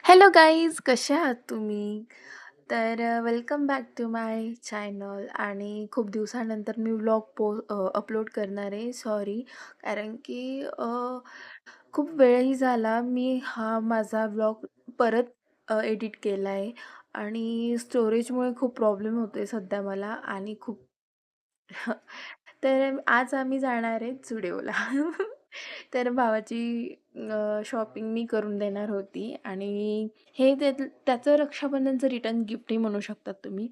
Hello guys, कसे आहात तुम्ही? तर welcome back to my channel आणि खूप दिवसानंतर मी अपलोड करणार आहे. सॉरी, कारण की खूप वेळही झाला. मी हा माझा व्लॉग परत एडिट केला आहे आणि स्टोरेजमुळे खूप प्रॉब्लेम होतो आहे सध्या मला आणि खूप तर आज आम्ही जाणार आहे झुडिओला. तर भावाची शॉपिंग मी करून देणार होती आणि हे त्याचं रक्षाबंधनचं रिटर्न गिफ्टही म्हणू शकतात तुम्ही.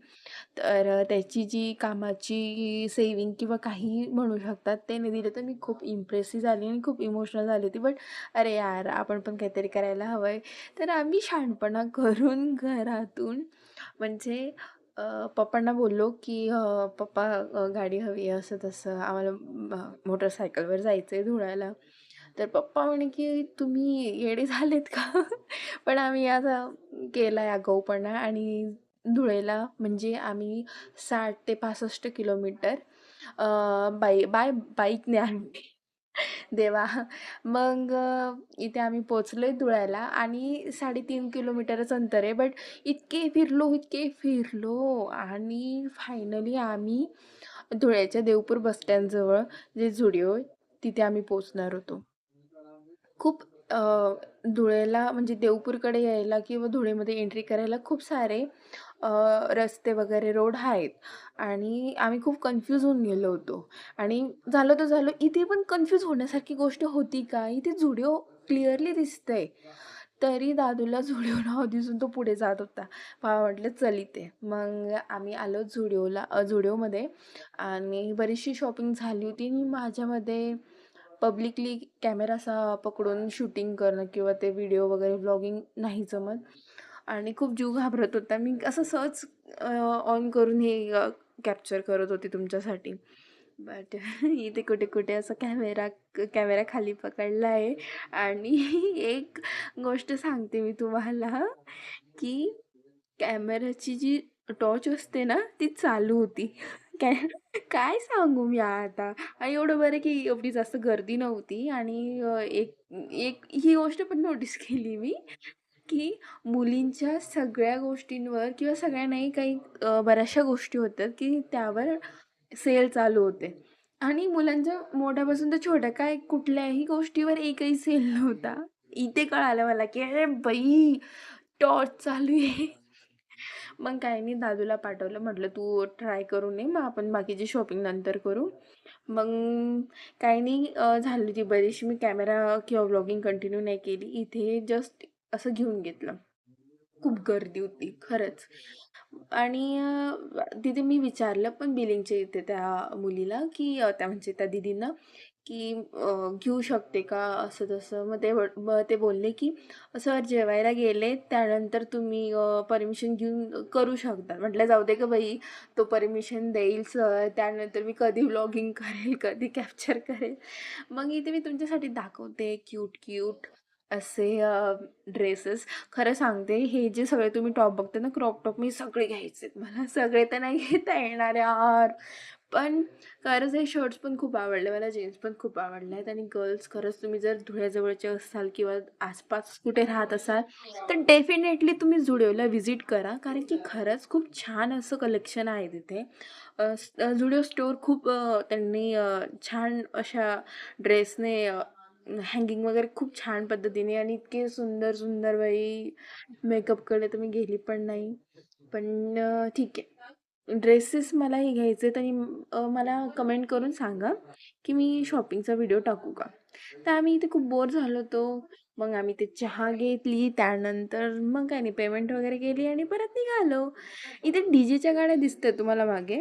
तर त्याची जी कामाची सेव्हिंग किंवा काहीही म्हणू शकतात, त्याने दिलं तर मी खूप इम्प्रेसिव्ह झाली आणि खूप इमोशनल झाली होती. बट अरे यार, आपण पण काहीतरी करायला हवं आहे. तर आम्ही शहाणपणा करून घरातून म्हणजे पप्पांना बोललो, की "पप्पा, गाडी हवी आहे," असं-तसं. आम्हाला मोटरसायकलवर जायचं आहे धुळ्याला. तर पप्पा म्हणे, की "तुम्ही येडे झालेत का?" पण आम्ही असा केलाय आगाऊपणा आणि धुळेला म्हणजे आम्ही 60 ते 65 किलोमीटर बाईकने आम्ही देवा. मग इथे आम्ही पोहोचलोय धुळ्याला आणि 3.5 किलोमीटरच अंतर आहे. बट इतके फिरलो आणि फायनली आम्ही धुळ्याच्या देवपूर बस स्टँडजवळ जे झुडिओ आहे, तिथे आम्ही पोहोचणार होतो. खूप धुळेला म्हणजे देवपूरकडे यायला किंवा धुळेमध्ये एंट्री करायला खूप सारे अ, रस्ते वगैरे रोड आहेत आणि आम्ही खूप कन्फ्यूज होऊन गेलो होतो आणि झालं तर झालं, इथे पण कन्फ्यूज होण्यासारखी गोष्ट होती का? इथे झुडिओ क्लिअरली दिसतंय. तरी दादूला झुडिओ नाव दिसून तो पुढे जात होता. म्हटलं चल इथे. मग आम्ही आलो झुडिओमध्ये आणि बरीचशी शॉपिंग झाली होती आणि माझ्यामध्ये पब्लिकली कॅमेरा असा पकडून शूटिंग करणं किंवा ते व्हिडिओ वगैरे व्लॉगिंग नाही जमत आणि खूप जीव घाबरत होता. मी असं सहज ऑन करून हे कॅप्चर करत होते तुमच्यासाठी. बट इथे कुठे-कुठे असा कॅमेरा खाली पकडला आहे आणि एक गोष्ट सांगते मी तुम्हाला, की कॅमेऱ्याची जी टॉर्च असते ना, ती चालू होती. काय काय सांगू मी आता? आणि एवढं बरं की एवढी जास्त गर्दी नव्हती आणि एक एक ही गोष्ट पण नोटीस केली मी, की मुलींच्या सगळ्या गोष्टींवर किंवा सगळ्या नाही काही बऱ्याचशा गोष्टी होत्या, की त्यावर सेल चालू होते आणि मुलांच्या मोठ्यापासून तर छोट्या काय कुठल्याही गोष्टीवर एकही सेल नव्हता. इथे कळालं मला, की अरे बाई! टॉर्च चालू आहे. मग काही नाही दादूला पाठवलं. म्हटलं, "तू ट्राय करून ये, मग आपण बाकीची शॉपिंग नंतर करू." मग काही नाही झाली ती बरीचशी. मी कॅमेरा किंवा व्लॉगिंग कंटिन्यू नाही केली. इथे जस्ट असं घेऊन घेतलं. खूप गर्दी होती खरंच. आणि तिथे मी विचारलं पण बिलिंगच्या इथे त्या मुलीला, की त्या म्हणजे त्या दीदींना, की घेऊ शकते का? असं तसं. मग ते बोलले, की "सर जेवायला गेले, त्यानंतर तुम्ही परमिशन घेऊन करू शकता." म्हटलं, "जाऊ दे गं बाई, तो परमिशन देईल सर, त्यानंतर मी कधी व्लॉगिंग करेल, कधी कॅप्चर करेल." मग इथे मी तुमच्यासाठी दाखवते क्यूट असे ड्रेसेस. खरं सांगते, हे जे सगळे तुम्ही टॉप बघताय ना, क्रॉप टॉप, मी सगळे घ्यायचेत. मला सगळे तर नाही घेता येणार यार. पण खरंच हे शर्ट्स पण खूप आवडले मला, जीन्स पण खूप आवडल्या आहेत आणि गर्ल्स खरंच तुम्ही जर धुळ्याजवळचे असाल किंवा आसपास कुठे राहत असाल, तर डेफिनेटली तुम्ही झुडिओला व्हिजिट करा. कारण की खरंच खूप छान असं कलेक्शन आहे तिथे. झुडिओ स्टोअर खूप त्यांनी छान अशा ड्रेसने हँगिंग वगैरे खूप छान पद्धतीने आणि इतके सुंदर सुंदर बाई, मेकअपकडे तर मी गेली पण नाही. पण ठीक आहे. ड्रेसेस मलाही घ्यायचे आहेत आणि मला कमेंट करून सांगा, की मी शॉपिंगचा व्हिडिओ टाकू का? तर आम्ही इथे खूप बोर झालो होतो. मग आम्ही ते चहा घेतली. त्यानंतर मग काही नाही, पेमेंट वगैरे केली आणि परत निघालो. इथे डीजेच्या गाड्या दिसतायत तुम्हाला मागे.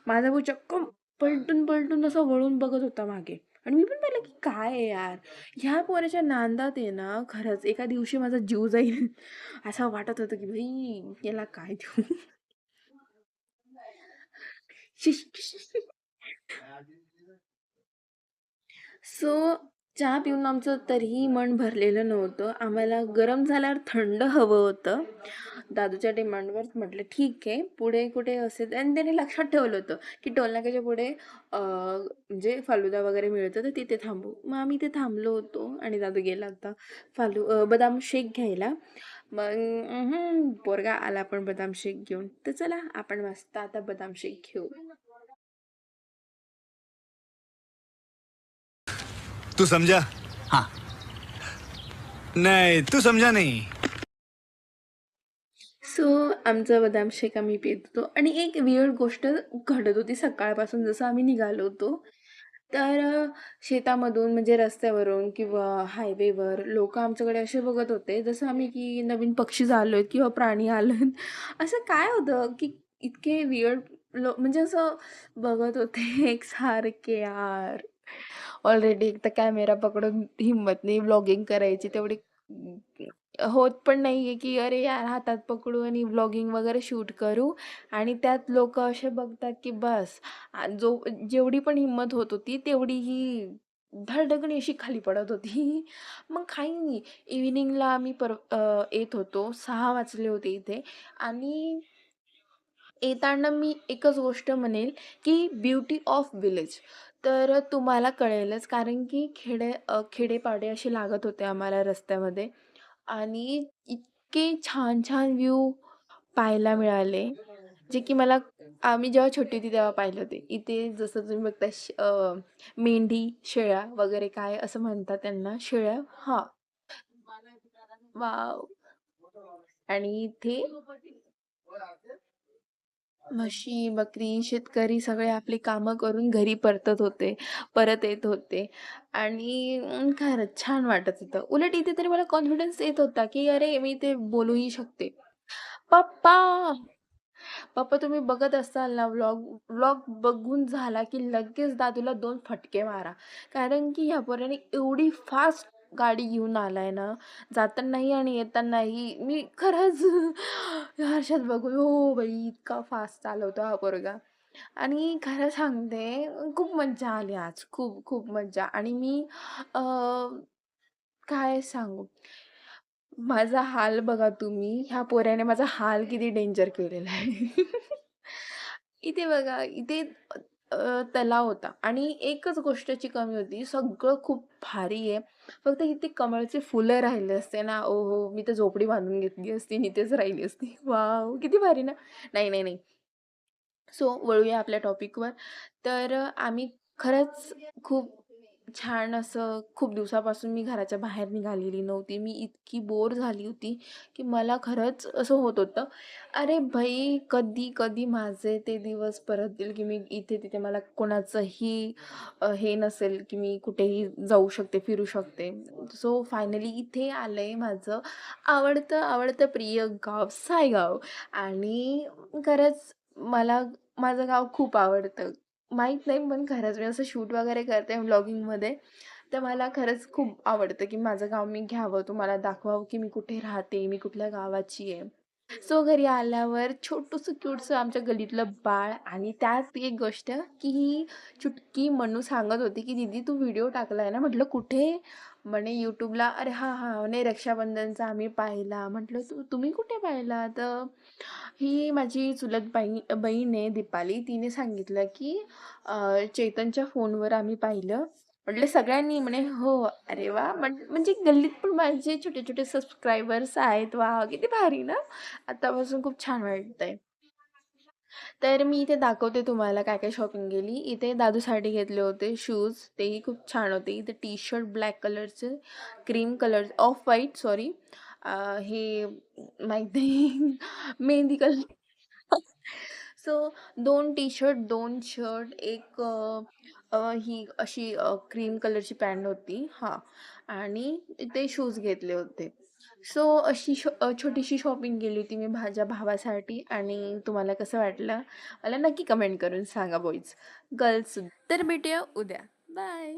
माझा भाऊ चक्क पलटून-पलटून असा वळून बघत होता मागे आणि मी पण पाहिलं, की काय आहे यार? ह्या पोराच्या नादात आहे ना, खरंच एका दिवशी माझा जीव जाईल. असं वाटत होतं, की भाई याला काय देऊ? शिश सो चहा पिऊन आमचं तरीही मन भरलेलं नव्हतं. आम्हाला गरम झाल्यावर थंड हवं होतं. दादूच्या डिमांडवर म्हटलं ठीक आहे, पुढे कुठे असेल आणि त्याने लक्षात ठेवलं होतं, की टोलनाक्याच्या पुढे म्हणजे फालुदा वगैरे मिळतं तर तिथे थांबू. मग आम्ही तिथे थांबलो होतो आणि दादू गेला होता बदाम शेक घ्यायला. मग पोरगा आला पण बदाम शेक घेऊन. तर चला आपण मस्त आता बदाम शेक घेऊ. तू समझा? हाँ। नहीं, तू समझा नहीं. सो आमचा बदाम शेक आम्ही पीत होतो आणि एक वियर्ड गोष्ट घडत होती सकाळपासून जसं आम्ही निघालो होतो. तर शेतामधून म्हणजे रस्त्यावरून किंवा हायवेवर लोकं आमच्याकडे असे बघत होते, जसं आम्ही की नवीन पक्षी झालोय किंवा प्राणी आलोय. असं काय होतं, की इतके वियर्ड म्हणजे असं बघत होते एकसारखे यार. ऑलरेडी एक तर कॅमेरा पकडून हिंमत नाही व्लॉगिंग करायची तेवढी होत पण नाहीये, की अरे यार हातात पकडू आणि व्लॉगिंग वगैरे शूट करू आणि त्यात लोकं असे बघतात, की बस जेवढी पण हिंमत होत होती तेवढी ही धडधकणी अशी खाली पडत होती. मग काही नाही इव्हनिंगला आम्ही येत होतो. 6 वाजले होते इथे आणि येताना मी एकच गोष्ट म्हणेल, की ब्युटी ऑफ विलेज. तर तुम्हाला कळेलच कारण की खेडेपाडे असे लागत होते आम्हाला रस्त्यामध्ये आणि इतके छान-छान व्ह्यू पाहायला मिळाले, जे की मला आम्ही जेव्हा छोटी होती तेव्हा पाहिले होते. इथे जसं तुम्ही बघता मेंढी, शेळ्या वगैरे काय असं म्हणतात त्यांना शेळ्या हां. वॉव! आणि इथे म्हशी, बकरी, शेतकरी सगळे आपली कामं करून घरी परत येत होते आणि खरंच छान वाटत होतं. उलट इथे तरी मला कॉन्फिडन्स येत होता, की अरे मी ते बोलूही शकते. "पप्पा, पप्पा तुम्ही बघत असाल ना व्लॉग, व्लॉग बघून झाला की लगेच दादूला 2 फटके मारा." कारण की ह्या पोराने एवढी फास्ट गाडी घेऊन आलाय ना, जातानाही आणि येतानाही मी खरंच हर्षात बघून हो बाई इतका फास्ट चालवतो हा पोरगा. आणि खरं सांगते खूप मज्जा आली आज. खूप खूप मज्जा आणि मी अ, काय सांगू? माझा हाल बघा तुम्ही, ह्या पोऱ्याने माझा हाल किती डेंजर केलेला आहे. इथे बघा, इथे तलाव होता आणि एकच गोष्टची कमी होती, सगळं खूप भारी आहे. फक्त इथे कमळचे फुलं राहिले असते ना, ओहो! मी तर झोपडी बांधून घेतली असती आणि इथेच राहिली असती. वॉव! किती भारी ना? नाही, नाही, नाही. सो वळूया आपल्या टॉपिकवर. तर आम्ही खरंच खूप छान असं खूप दिवसापासून मी घराच्या बाहेर निघालेली नव्हती. मी इतकी बोर झाली होती, की मला खरंच असं होत होतं, अरे भाई कधी-कधी माझे ते दिवस परत येईल, की मी इथे-तिथे मला कोणाचंही हे नसेल, की मी कुठेही जाऊ शकते, फिरू शकते. सो फायनली इथे आलंय माझं आवडतं प्रिय गाव सायगाव आणि खरंच मला माझं गाव खूप आवडतं. माहीत नाही पण खरंच मी असं शूट वगैरे करते व्लॉगिंगमध्ये, तर मला खरंच खूप आवडतं, की माझं गाव मी घ्यावं, तुम्हाला दाखवावं, की मी कुठे राहते, मी कुठल्या गावाची आहे. सो घरी आल्यावर छोटूसं क्यूटसं आमच्या गल्लीतलं बाळ आणि त्यात एक गोष्ट, की ही चुटकी मनू सांगत होती, की "दीदी तू व्हिडिओ टाकलाय ना?" म्हटलं, "कुठे?" म्हणे YouTubeला. "अरे हां, हां." म्हणे "रक्षाबंधनचा आम्ही पाहिला." म्हटलं, तुम्ही कुठे पाहिला?" तर ही माझी चुलत बहीण आहे दीपाली. तिने सांगितलं, की चेतनच्या फोनवर आम्ही पाहिलं. म्हटलं सगळ्यांनी? म्हणे हो. अरे वाह! म्हणजे गल्लीत पण माझे छोटे-छोटे सबस्क्रायबर्स आहेत. वाह! किती भारी ना? आतापासून खूप छान वाटतंय. तर मी इथे दाखवते तुम्हाला काय-काय शॉपिंग केली. इथे दादूसाठी घेतले होते शूज. तेही खूप छान होते. इथे टी-शर्ट ब्लॅक कलरचे, cream colour off white sorry हे माहीत नाही मेहंदी कलर सो 2 टी-शर्ट, 2 शर्ट, एक ही अशी क्रीम कलरची पॅन्ट होती हां आणि ते शूज घेतले होते. सो अशी छोटीशी शॉपिंग केली होती मी माझ्या भावासाठी आणि तुम्हाला कसं वाटलं? मला नक्की कमेंट करून सांगा बॉईज. गर्ल्स तर भेटूया उद्या. बाय.